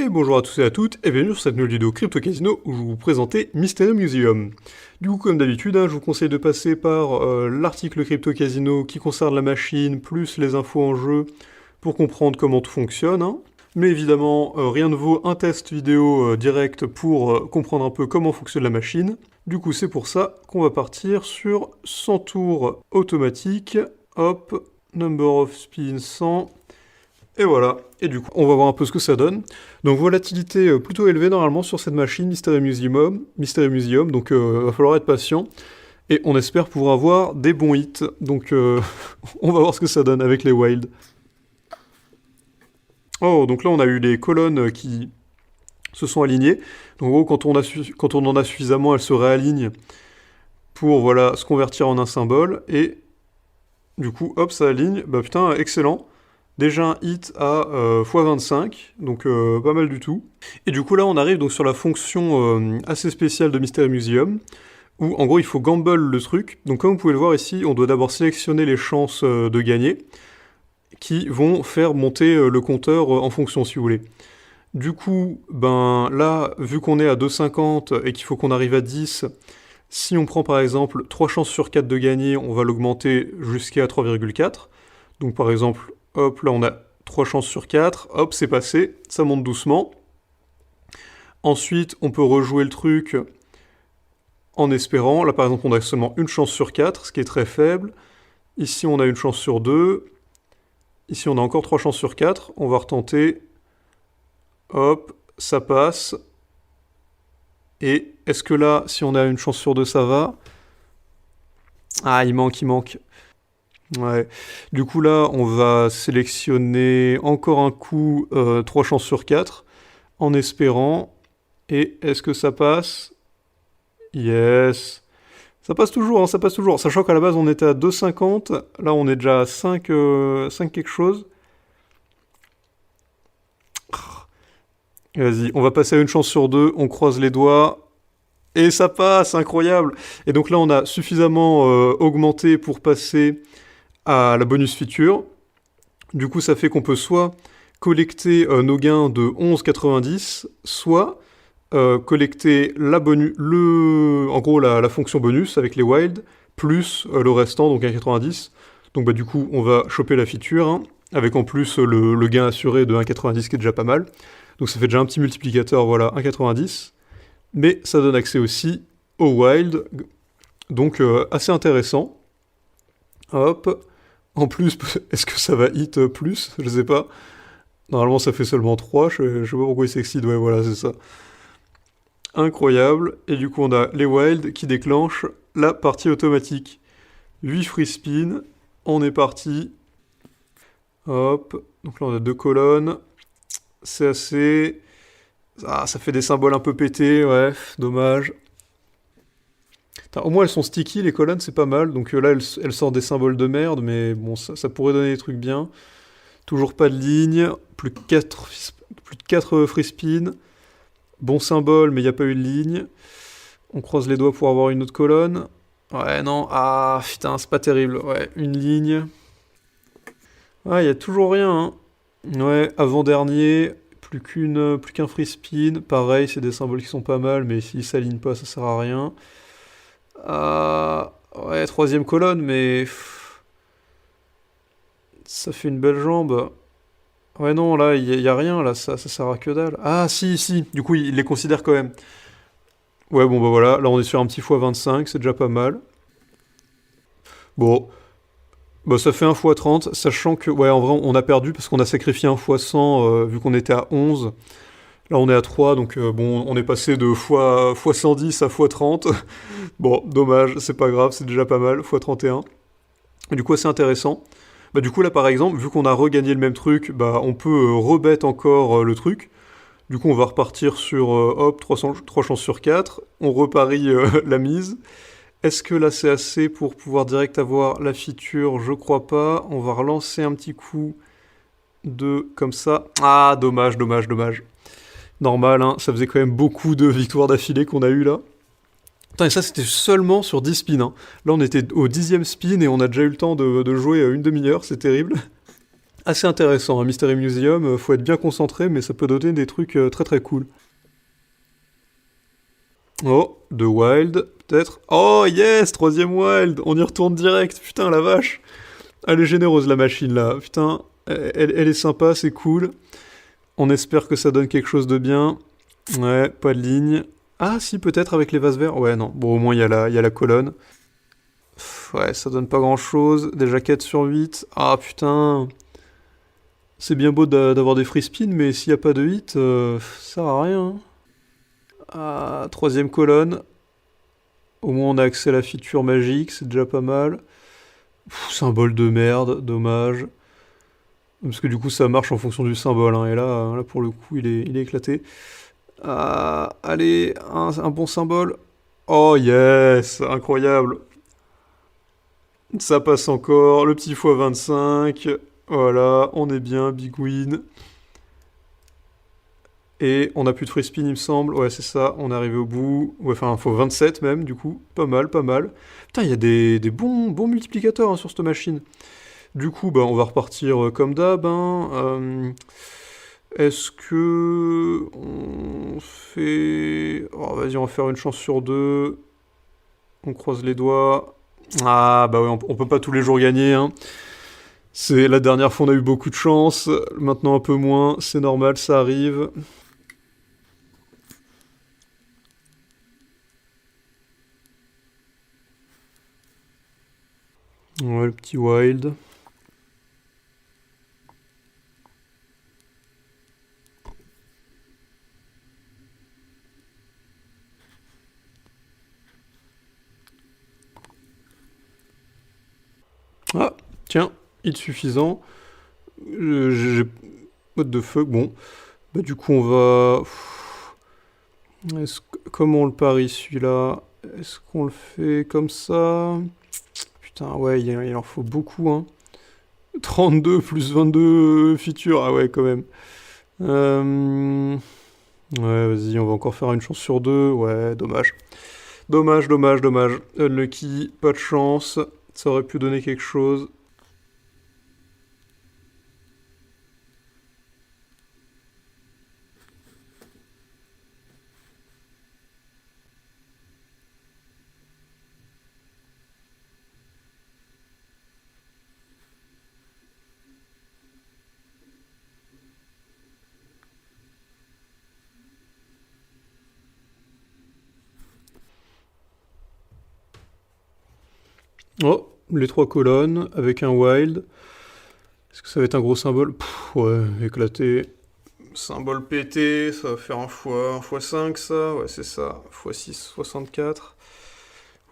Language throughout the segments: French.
Et bonjour à tous et à toutes, et bienvenue sur cette nouvelle vidéo Crypto Casino où je vais vous présenter Mysterium Museum. Du coup, comme d'habitude, je vous conseille de passer par l'article Crypto Casino qui concerne la machine, plus les infos en jeu, pour comprendre comment tout fonctionne. Mais évidemment, rien ne vaut un test vidéo direct pour comprendre un peu comment fonctionne la machine. Du coup, c'est pour ça qu'on va partir sur 100 tours automatiques. Hop, number of spin 100... Et voilà, et du coup, on va voir un peu ce que ça donne. Donc volatilité plutôt élevée normalement sur cette machine, Mysterium Museum, donc va falloir être patient. Et on espère pouvoir avoir des bons hits, donc on va voir ce que ça donne avec les wild. Oh, donc là on a eu les colonnes qui se sont alignées. Donc en gros, quand on en a suffisamment, elles se réalignent pour voilà, se convertir en un symbole. Et du coup, hop, ça aligne, bah putain, excellent. Déjà un hit à x25, donc pas mal du tout. Et du coup là on arrive donc sur la fonction assez spéciale de Mysterium Museum, où en gros il faut gamble le truc. Donc comme vous pouvez le voir ici, on doit d'abord sélectionner les chances de gagner, qui vont faire monter le compteur en fonction si vous voulez. Du coup, ben là, vu qu'on est à 2,50 et qu'il faut qu'on arrive à 10, si on prend par exemple 3 chances sur 4 de gagner, on va l'augmenter jusqu'à 3,4. Donc par exemple, hop, là on a 3 chances sur 4, hop, c'est passé, ça monte doucement. Ensuite, on peut rejouer le truc en espérant. Là par exemple, on a seulement une chance sur 4, ce qui est très faible. Ici, on a une chance sur 2. Ici, on a encore 3 chances sur 4. On va retenter. Hop, ça passe. Et est-ce que là, si on a une chance sur 2, ça va? Ah, il manque. Ouais. Du coup là, on va sélectionner encore un coup 3 chances sur 4 en espérant. Et est-ce que ça passe? Yes. Ça passe toujours, ça passe toujours. Sachant qu'à la base on était à 2,50, là on est déjà à 5 quelque chose. Vas-y, on va passer à une chance sur 2, on croise les doigts. Et ça passe, incroyable. Et donc là on a suffisamment augmenté pour passer à la bonus feature. Du coup, ça fait qu'on peut soit collecter nos gains de 11,90, soit collecter en gros la fonction bonus avec les wild, plus le restant, donc 1,90. Donc bah, du coup, on va choper la feature, avec en plus le gain assuré de 1,90 qui est déjà pas mal. Donc ça fait déjà un petit multiplicateur, voilà, 1,90. Mais ça donne accès aussi au wild, donc assez intéressant. Hop. En plus, est-ce que ça va hit plus? Je sais pas. Normalement, ça fait seulement 3. Je sais pas pourquoi il s'excite. Ouais, voilà, c'est ça. Incroyable. Et du coup, on a les wild qui déclenchent la partie automatique. 8 free spin. On est parti. Hop. Donc là, on a 2 colonnes. C'est assez... Ah, ça fait des symboles un peu pétés. Ouais, dommage. Au moins elles sont sticky, les colonnes, c'est pas mal. Donc là, elles sortent des symboles de merde, mais bon, ça pourrait donner des trucs bien. Toujours pas de ligne, plus de 4 free spin. Bon symbole, mais il n'y a pas eu de ligne. On croise les doigts pour avoir une autre colonne. Ouais, non, ah, putain, c'est pas terrible. Ouais, une ligne. Ah, il n'y a toujours rien, Ouais, avant-dernier, plus qu'un free spin. Pareil, c'est des symboles qui sont pas mal, mais s'ils s'alignent pas, ça sert à rien. Ouais, 3e colonne, mais... Ça fait une belle jambe. Ouais, non, là, il y a rien, là, ça sert à que dalle. Ah, si, du coup, il les considère quand même. Ouais, bon, bah voilà, là, on est sur un petit x25, c'est déjà pas mal. Bon, bah ça fait un x30, sachant que, ouais, en vrai, on a perdu parce qu'on a sacrifié un x100, vu qu'on était à 11. Là, on est à 3, donc bon, on est passé de x110 à x30. Bon, dommage, c'est pas grave, c'est déjà pas mal, x31. Et du coup, c'est intéressant. Bah, du coup, là, par exemple, vu qu'on a regagné le même truc, bah, on peut rebet encore le truc. Du coup, on va repartir sur, hop, 3 chances sur 4. On reparie la mise. Est-ce que là, c'est assez pour pouvoir direct avoir la feature? Je crois pas. On va relancer un petit coup de comme ça. Ah, dommage. Normal, ça faisait quand même beaucoup de victoires d'affilée qu'on a eu là. Putain, et ça c'était seulement sur 10 spins. Là on était au 10e spin et on a déjà eu le temps de jouer une demi-heure, c'est terrible. Assez intéressant, un Mystery Museum, faut être bien concentré, mais ça peut donner des trucs très très cool. Oh, The Wild, peut-être. Oh yes, troisième Wild, on y retourne direct, putain la vache. Elle est généreuse la machine là, putain, elle est sympa, c'est cool. On espère que ça donne quelque chose de bien. Ouais, pas de ligne. Ah si, peut-être avec les vases verts. Ouais, non, bon au moins il y a la colonne. Ouais, ça donne pas grand-chose. Des jaquettes sur 8. Ah putain. C'est bien beau d'avoir des free spins, mais s'il n'y a pas de hit, ça sert à rien, hein. Ah, troisième colonne. Au moins on a accès à la feature magique, c'est déjà pas mal. Symbole de merde, dommage. Parce que du coup ça marche en fonction du symbole, hein, et là pour le coup il est éclaté. Ah, allez, un bon symbole. Oh yes, incroyable. Ça passe encore, le petit x25. Voilà, on est bien, big win. Et on a plus de free spin, il me semble. Ouais, c'est ça, on est arrivé au bout. Ouais, enfin, faut 27 même, du coup. Pas mal, pas mal. Putain, il y a des bons multiplicateurs hein, sur cette machine. Du coup, bah, on va repartir comme d'hab, hein. Est-ce que on fait... Oh, vas-y, on va faire une chance sur deux. On croise les doigts. Ah, bah ouais, on peut pas tous les jours gagner, hein. C'est la dernière fois, on a eu beaucoup de chance. Maintenant, un peu moins. C'est normal, ça arrive. Ouais, le petit wild. Ah, tiens, hit suffisant. J'ai... What the fuck, bon. Bah du coup, on va... Comment on le parie, celui-là? Est-ce qu'on le fait comme ça? Putain, ouais, il en faut beaucoup, hein. 32 plus 22 features, ah ouais, quand même. Euh, Ouais, vas-y, on va encore faire une chance sur deux. Ouais, dommage. Dommage, dommage, dommage. Unlucky, pas de chance. Ça aurait pu donner quelque chose. Oh, les trois colonnes avec un wild. Est-ce que ça va être un gros symbole? Ouais, éclaté. Symbole pété, ça va faire un fois 5 ça. Ouais, c'est ça. Fois 6, 64.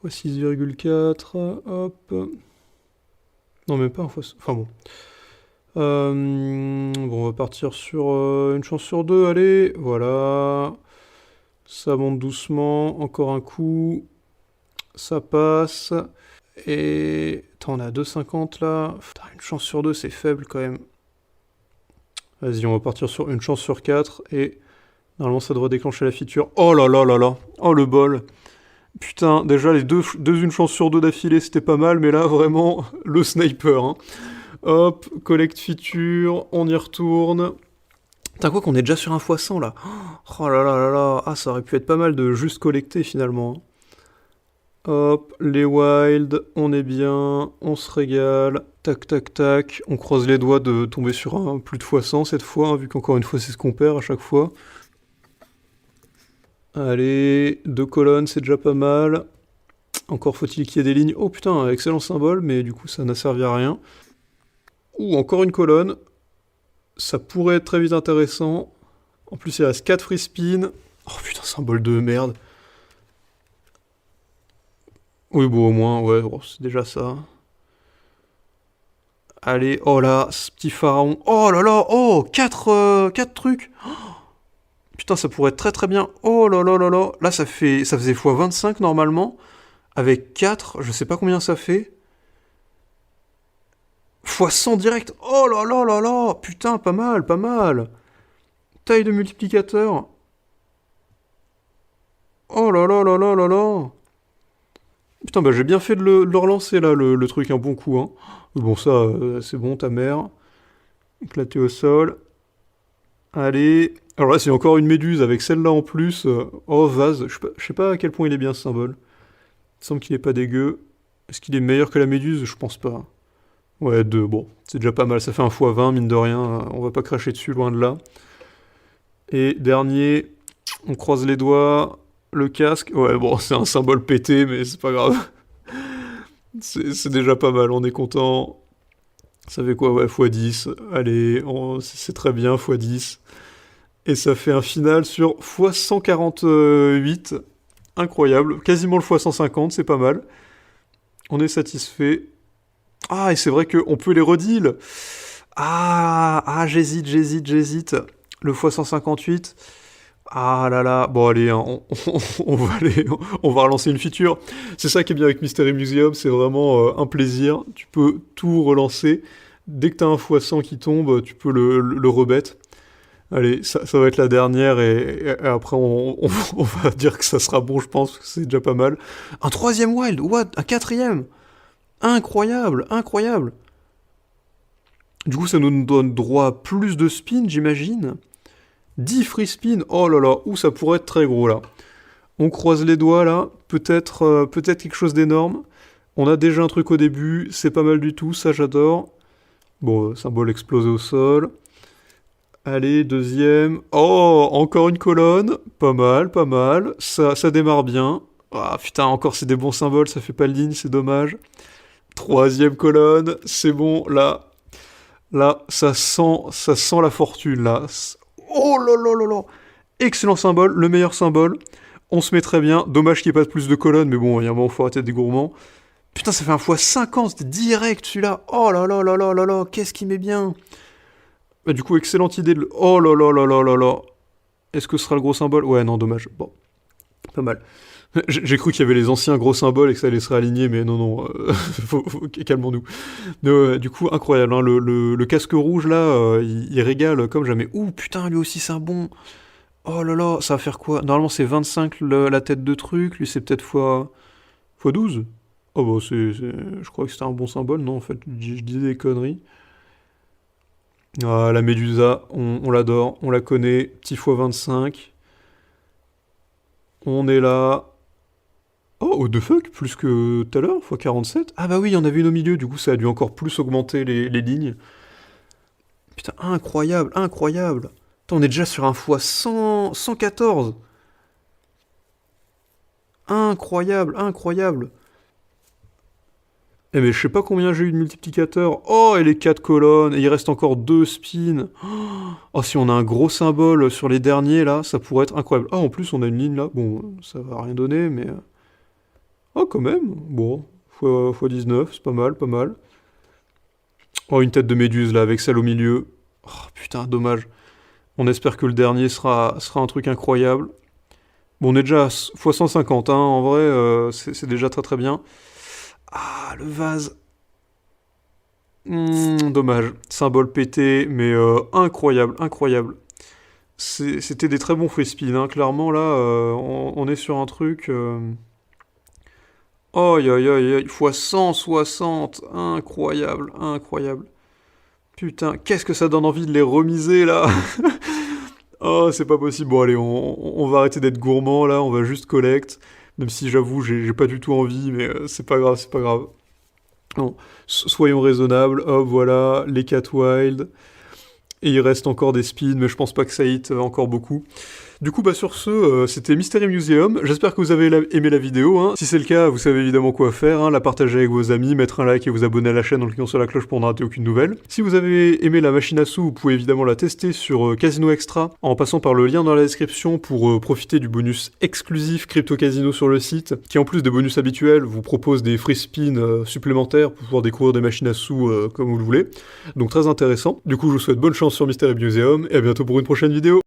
Fois 6,4. Hop. Non, même pas un fois... Enfin bon. Bon, on va partir sur une chance sur deux. Allez, voilà. Ça monte doucement. Encore un coup. Ça passe. Et... Attends, on est à 2,50 là. Putain, une chance sur deux, c'est faible quand même. Vas-y, on va partir sur une chance sur 4. Et normalement, ça devrait déclencher la feature. Oh là là là là. Oh le bol. Putain, déjà, les deux une chance sur deux d'affilée, c'était pas mal. Mais là, vraiment, le sniper, hein. Hop, collecte feature. On y retourne. Putain, quoi qu'on est déjà sur un x100 là. Oh là là là là. Ah, ça aurait pu être pas mal de juste collecter finalement, hein. Hop, les wild, on est bien, on se régale. Tac, tac, tac. On croise les doigts de tomber sur un plus de x100 cette fois, hein, vu qu'encore une fois c'est ce qu'on perd à chaque fois. Allez, deux colonnes, c'est déjà pas mal. Encore faut-il qu'il y ait des lignes. Oh putain, excellent symbole, mais du coup ça n'a servi à rien. Ouh, encore une colonne. Ça pourrait être très vite intéressant. En plus il reste 4 free spin. Oh putain, symbole de merde. Oui, bon, au moins, ouais, bon, c'est déjà ça. Allez, oh là, ce petit pharaon. Oh là là, oh, 4 trucs. Putain, ça pourrait être très très bien. Oh là là là là. Là, ça faisait x25 normalement. Avec 4, je sais pas combien ça fait. X100 direct. Oh là là là là. Putain, pas mal, pas mal. Taille de multiplicateur. Oh là là là là là là. Putain, bah j'ai bien fait de le relancer là, le truc un bon coup, hein. Bon, ça, c'est bon, ta mère. Éclaté au sol. Allez. Alors là, c'est encore une méduse avec celle-là en plus. Oh, vase. Je sais pas à quel point il est bien ce symbole. Il semble qu'il est pas dégueu. Est-ce qu'il est meilleur que la méduse? Je pense pas. Ouais, 2. Bon, c'est déjà pas mal. Ça fait un x20, mine de rien. On va pas cracher dessus, loin de là. Et dernier, on croise les doigts. Le casque. Ouais, bon, c'est un symbole pété, mais c'est pas grave. C'est déjà pas mal. On est content. Ça fait quoi? Ouais, x10. Allez, c'est très bien, x10. Et ça fait un final sur x148. Incroyable. Quasiment le x150, c'est pas mal. On est satisfait. Ah, et c'est vrai qu'on peut les redeal. J'hésite. Le x158. Ah là là. Bon, allez, hein, on va relancer une feature. C'est ça qui est bien avec Mystery Museum, c'est vraiment un plaisir. Tu peux tout relancer. Dès que tu as un x100 qui tombe, tu peux le rebête. Allez, ça va être la dernière et après on va dire que ça sera bon, je pense, que c'est déjà pas mal. Un troisième wild, what? Un quatrième? Incroyable. Du coup, ça nous donne droit à plus de spin, j'imagine. 10 free spin, oh là là, ça pourrait être très gros là. On croise les doigts là, peut-être quelque chose d'énorme. On a déjà un truc au début, c'est pas mal du tout, ça j'adore. Bon, symbole explosé au sol. Allez, deuxième. Oh, encore une colonne. Pas mal. Ça démarre bien. Ah putain, encore c'est des bons symboles, ça fait pas de ligne, c'est dommage. Troisième colonne, c'est bon, là. Là, ça sent la fortune, là. Oh là là là là. Excellent symbole, le meilleur symbole. On se met très bien. Dommage qu'il n'y ait pas plus de colonnes, mais bon, il y a un moment, faut arrêter des gourmands. Putain, ça fait un x50, c'était direct celui-là. Oh là là là là là là, qu'est-ce qui met bien. Bah, du coup, excellente idée de... Oh là là là là là là. Est-ce que ce sera le gros symbole? Ouais, non, dommage. Bon, pas mal. J'ai cru qu'il y avait les anciens gros symboles et que ça allait se réaligner, mais non, calmons-nous. Du coup, incroyable, hein, le casque rouge, là, il régale comme jamais. Ouh, putain, lui aussi, c'est un bon... Oh là là, ça va faire quoi? Normalement, c'est 25 la tête de truc, lui, c'est peut-être x12. Oh bah, je crois que c'était un bon symbole, non, en fait, je dis des conneries. Ah, la Médusa, on l'adore, on la connaît, petit x25. On est là. Oh, what the fuck, plus que tout à l'heure, x47. Ah bah oui, il y en avait une au milieu, du coup ça a dû encore plus augmenter les lignes. Putain, incroyable. Attends, on est déjà sur un x 114. Incroyable. Eh mais je sais pas combien j'ai eu de multiplicateurs. Oh, et les 4 colonnes. Et il reste encore 2 spins. Oh, si on a un gros symbole sur les derniers, là, ça pourrait être incroyable. Ah, en plus, on a une ligne là. Bon, ça va rien donner, mais... Oh, quand même. Bon, x19, c'est pas mal. Oh, une tête de méduse, là, avec celle au milieu. Oh, putain, dommage. On espère que le dernier sera un truc incroyable. Bon, on est déjà à x150, hein. En vrai, c'est déjà très bien. Ah, le vase. Dommage. Symbole pété, mais incroyable. C'était des très bons free spin, hein. Clairement, là, on est sur un truc... Oh, x 160. Incroyable. Putain, qu'est-ce que ça donne envie de les remiser, là. Oh, c'est pas possible. Bon, allez, on va arrêter d'être gourmand, là. On va juste collect. Même si, j'avoue, j'ai pas du tout envie, mais c'est pas grave. Non, soyons raisonnables. Hop, voilà, les 4 wild. Et il reste encore des spins, mais je pense pas que ça hit encore beaucoup. Du coup, bah sur ce, c'était Mystery Museum. J'espère que vous avez aimé la vidéo, hein. Si c'est le cas, vous savez évidemment quoi faire, hein. La partager avec vos amis, mettre un like et vous abonner à la chaîne en cliquant sur la cloche pour ne rater aucune nouvelle. Si vous avez aimé la machine à sous, vous pouvez évidemment la tester sur Casino Extra en passant par le lien dans la description pour profiter du bonus exclusif Crypto Casino sur le site, qui en plus des bonus habituels vous propose des free spins supplémentaires pour pouvoir découvrir des machines à sous comme vous le voulez. Donc très intéressant. Du coup, je vous souhaite bonne chance sur Mystery Museum et à bientôt pour une prochaine vidéo.